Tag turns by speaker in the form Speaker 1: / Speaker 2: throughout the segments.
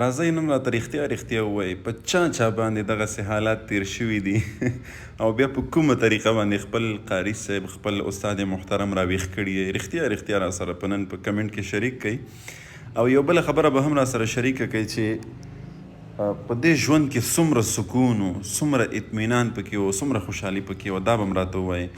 Speaker 1: راځئ نن راته رښتیا ووایئ په چا باندې دغسې حالات تیر شوي دي او بیا په کومه طریقه باندې خپل قاري صاحب خپل استاد محترم راویښ کړي یې رښتیا راسره په نن په کمنټ کې شریک کړئ او یو بله خبره به هم راسره شریکه کړئ چې په دې ژوند کې څومره سکون و څومره اطمینان پکې و څومره خوشحالي پکې و دا به هم راته ووایئ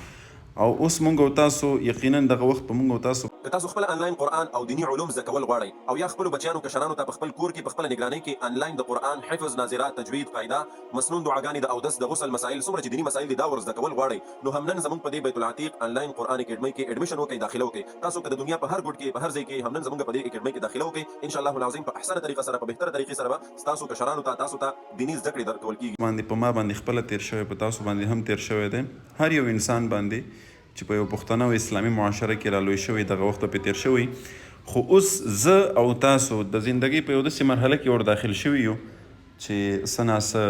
Speaker 1: او اوس مونږ او تاسو یقینا دغه وخت په مونږ او تاسو
Speaker 2: که تاسو خپل آنلاین قرآن او دینی علوم زده کول غواړئ او یا خپلو بچیانو کشرانو ته په خپل کور کې په خپله نګرانۍ کې آنلاین د قرآن حفظ ناظرات تجوید قاعده مسنون دعاګانې د اودس د غسل مسایل څومره چې دیني مسایل دي دا ور زده کول غواړئ نو هم نن زموږ په دې بیت العتیق آنلاین قرآن اکیډمۍ کې ایډمیشن وکړئ داخله وکړئ تاسو که د دنیا په هر ګوټ کې په هر ځای کې هم نن زموږ په دې اکیډمۍ کې داخله وکړئ ان شاء الله العظیم په احسنه طریقه سره په بهتره طریقې سره به ستاسو کشرانو ته تاسو ته دیني زده کړې درکول کېږي
Speaker 1: باندې په ما باندې خپله تیر شوی په تاسو باندې هم تیر شوی دی هر یو انسان باندې چې په یو پښتنه او اسلامي معاشره کې رالوی شوی دغه وخت پې تیر شوی خو اوس زه او تاسو د زندګۍ په یو داسې مرحله کې ور داخل شوي یو چې څه ناڅه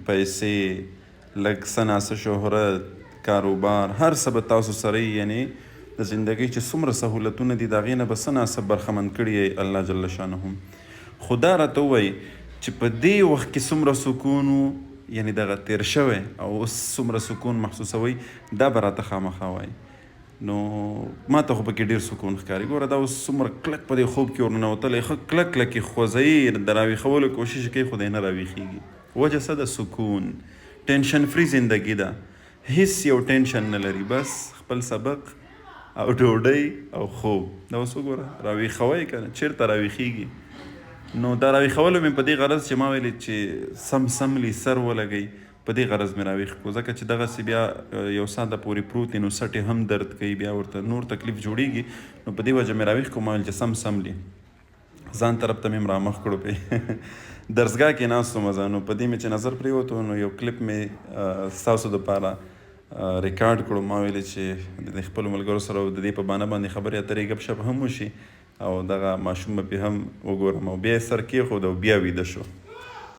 Speaker 1: پیسې لږ څه ناڅه شهرت کاروبار هر څه به تاسو سره یعنې د زندګۍ چې څومره سهولتونه دي د هغې نه به څه ناڅه برخمن کړي الله جل شانه خو دا راته ووایي چې په دې وخت کې څومره سکون و یعنی دغه تیر شوی او اوس څومره سکون محسوسوئ دا به راته خامخا وایي نو ما ته خو پکې ډېر سکون ښکاري ګوره دا اوس څومره کلک په دې خوب کې ورننوتلی ښه کلک کلکې خوځوي د راویښولو کوشش کوي خو دی نه راویښېږي وجه څه ده سکون ټینشن فری زندگی ده هیڅ یو ټینشن نه لري بس خپل سبق او ډوډۍ او خوب دا اوس وګوره راویښوئ که نه چېرته راویښېږي نو دا راویښولو مې په دې غرض چې ما ویلې چې سملی سر ولګئ په دې غرض مې راویښ کړو ځکه چې دغسې بیا یو ساعته پورې پروت نو سټې هم درد کوي بیا ورته نور تکلیف جوړیږي نو په دې وجه مې راویښ کړو ما ویل چې سملی ځان طرف ته مې هم رامخ کړو پې درسګاه کې ناست وم زه نو په دې مې چې نظر پرېوتو نو یو کلیپ مې ستاسو دپاره ریکارډ کړو ما ویلې چې د خپلو ملګرو سره د دې په بانه باندې خبرې اترې ګپ شپ هم وشي او دغه ماشوم به پې هم وګورم او بیا یې سر کېښود او بیا ویده شو